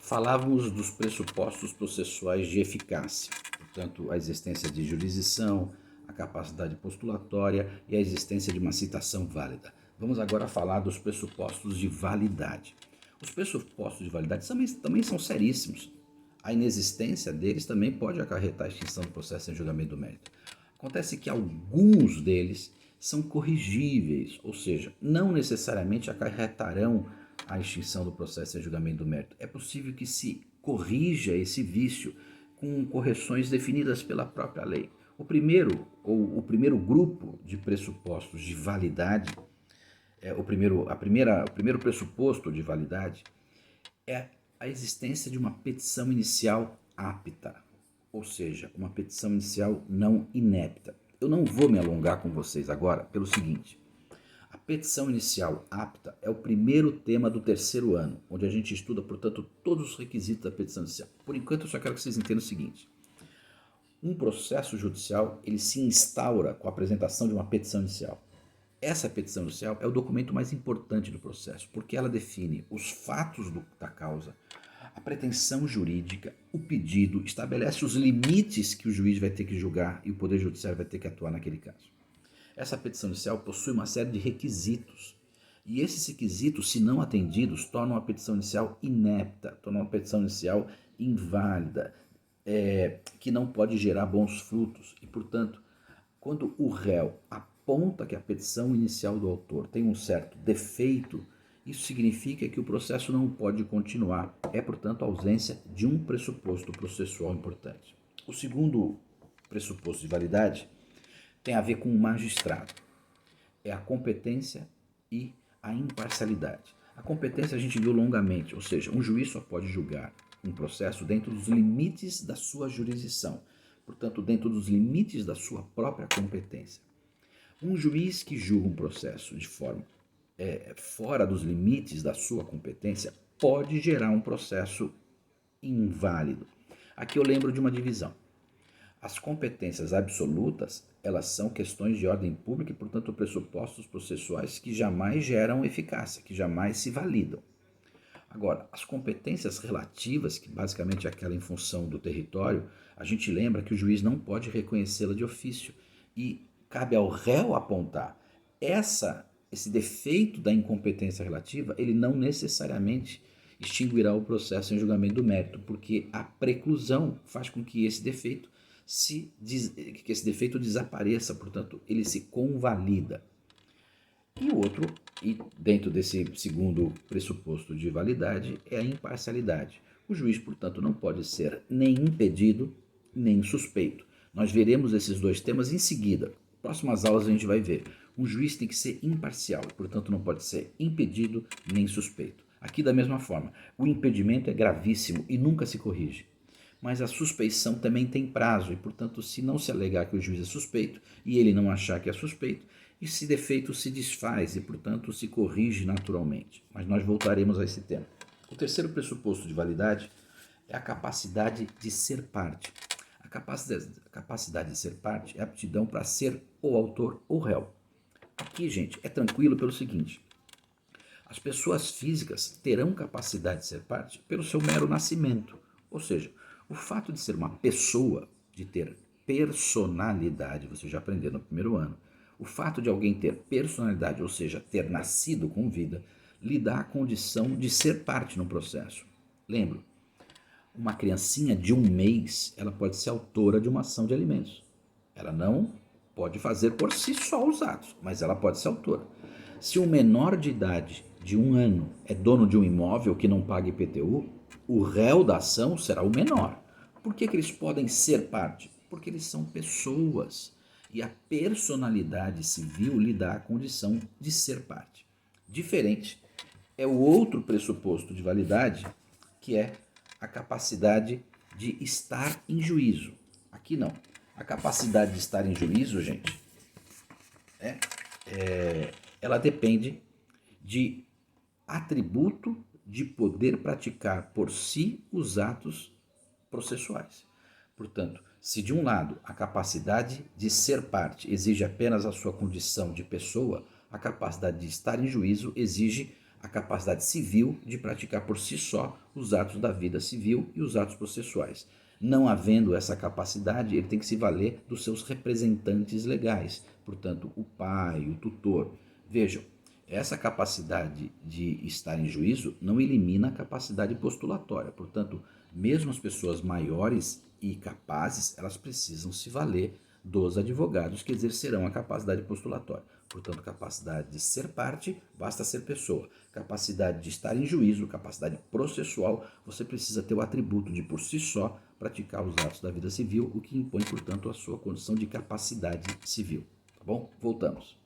Falávamos dos pressupostos processuais de eficácia, portanto, a existência de jurisdição, a capacidade postulatória e a existência de uma citação válida. Vamos agora falar dos pressupostos de validade. Os pressupostos de validade também são seríssimos. A inexistência deles também pode acarretar a extinção do processo em julgamento do mérito. Acontece que alguns deles são corrigíveis, ou seja, não necessariamente acarretarão a extinção do processo em julgamento do mérito. É possível que se corrija esse vício com correções definidas pela própria lei. O primeiro grupo de pressupostos de validade, o primeiro pressuposto de validade é a existência de uma petição inicial apta, ou seja, uma petição inicial não inepta. Eu não vou me alongar com vocês agora pelo seguinte: a petição inicial apta é o primeiro tema do terceiro ano, onde a gente estuda, portanto, todos os requisitos da petição inicial. Por enquanto, eu só quero que vocês entendam o seguinte: um processo judicial ele se instaura com a apresentação de uma petição inicial. Essa petição inicial é o documento mais importante do processo, porque ela define os fatos da causa, a pretensão jurídica, o pedido, estabelece os limites que o juiz vai ter que julgar e o Poder Judiciário vai ter que atuar naquele caso. Essa petição inicial possui uma série de requisitos, e esses requisitos, se não atendidos, tornam a petição inicial inepta, tornam a petição inicial inválida, que não pode gerar bons frutos. E, portanto, quando o réu aponta que a petição inicial do autor tem um certo defeito, isso significa que o processo não pode continuar. É, portanto, a ausência de um pressuposto processual importante. O segundo pressuposto de validade tem a ver com o magistrado. É a competência e a imparcialidade. A competência a gente viu longamente, ou seja, um juiz só pode julgar um processo dentro dos limites da sua jurisdição, portanto, dentro dos limites da sua própria competência. Um juiz que julga um processo de forma fora dos limites da sua competência pode gerar um processo inválido. Aqui eu lembro de uma divisão. As competências absolutas, elas são questões de ordem pública e, portanto, pressupostos processuais que jamais geram eficácia, que jamais se validam. Agora, as competências relativas, que basicamente é aquela em função do território, a gente lembra que o juiz não pode reconhecê-la de ofício e cabe ao réu apontar. Esse defeito da incompetência relativa, ele não necessariamente extinguirá o processo em julgamento do mérito, porque a preclusão faz com que esse defeito desapareça, portanto, ele se convalida. E dentro desse segundo pressuposto de validade, é a imparcialidade. O juiz, portanto, não pode ser nem impedido, nem suspeito. Nós veremos esses dois temas em seguida. Próximas aulas a gente vai ver. Um juiz tem que ser imparcial, portanto, não pode ser impedido nem suspeito. Aqui, da mesma forma, o impedimento é gravíssimo e nunca se corrige. Mas a suspeição também tem prazo e, portanto, se não se alegar que o juiz é suspeito e ele não achar que é suspeito, esse defeito se desfaz e, portanto, se corrige naturalmente. Mas nós voltaremos a esse tema. O terceiro pressuposto de validade é a capacidade de ser parte. A capacidade de ser parte é a aptidão para ser ou autor ou réu. Aqui, gente, é tranquilo pelo seguinte: as pessoas físicas terão capacidade de ser parte pelo seu mero nascimento, ou seja, o fato de ser uma pessoa, de ter personalidade, você já aprendeu no primeiro ano, o fato de alguém ter personalidade, ou seja, ter nascido com vida, lhe dá a condição de ser parte no processo. Lembro, uma criancinha de 1 mês, ela pode ser autora de uma ação de alimentos. Ela não pode fazer por si só os atos, mas ela pode ser autora. Se um menor de idade, de 1 ano, é dono de um imóvel que não paga IPTU, o réu da ação será o menor. Por que eles podem ser parte? Porque eles são pessoas. E a personalidade civil lhe dá a condição de ser parte. Diferente é o outro pressuposto de validade, que é a capacidade de estar em juízo. Aqui não. A capacidade de estar em juízo, gente, ela depende de atributo de poder praticar por si os atos processuais. Portanto, se de um lado a capacidade de ser parte exige apenas a sua condição de pessoa, a capacidade de estar em juízo exige a capacidade civil de praticar por si só os atos da vida civil e os atos processuais. Não havendo essa capacidade, ele tem que se valer dos seus representantes legais, portanto, o pai, o tutor. Vejam, essa capacidade de estar em juízo não elimina a capacidade postulatória, portanto, mesmo as pessoas maiores e capazes, elas precisam se valer dos advogados que exercerão a capacidade postulatória. Portanto, capacidade de ser parte, basta ser pessoa. Capacidade de estar em juízo, capacidade processual, você precisa ter o atributo de, por si só, praticar os atos da vida civil, o que impõe, portanto, a sua condição de capacidade civil. Tá bom? Voltamos.